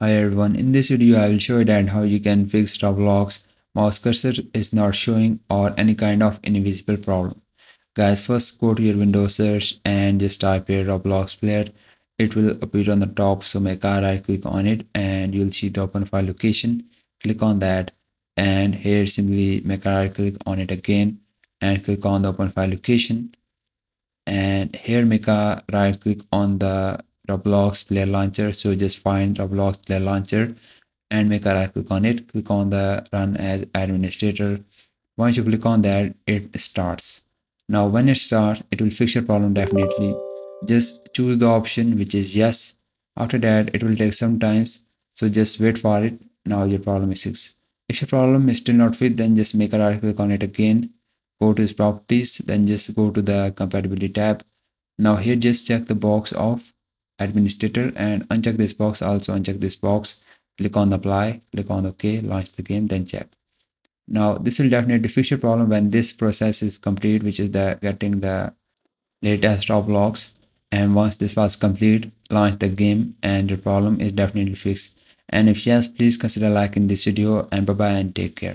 Hi everyone, in this video I will show you that how you can fix Roblox mouse cursor is not showing or any kind of invisible problem. Guys, first go to your Windows search and just type here Roblox player. It will appear on the top, so make a right click on it and you'll see the open file location. Click on that and here simply make a right click on it again and click on the open file location, and here make a right click on the Roblox player launcher. So just find Roblox player launcher and make a right click on it. Click on the run as administrator. Once you click on that, it starts. Now when it starts, it will fix your problem definitely. Just choose the option which is yes. After that, it will take some times, so just wait for it. Now your problem is fixed. If your problem is still not fixed, then just make a right click on it again, go to its properties, then just go to the compatibility tab. Now here just check the box of administrator and uncheck this box, also uncheck this box. Click on apply, click on OK, launch the game, then check. Now this will definitely fix your problem when this process is complete, which is the getting the latest Roblox. And once this was complete, launch the game and your problem is definitely fixed. And if yes, please consider liking this video, and bye bye and take care.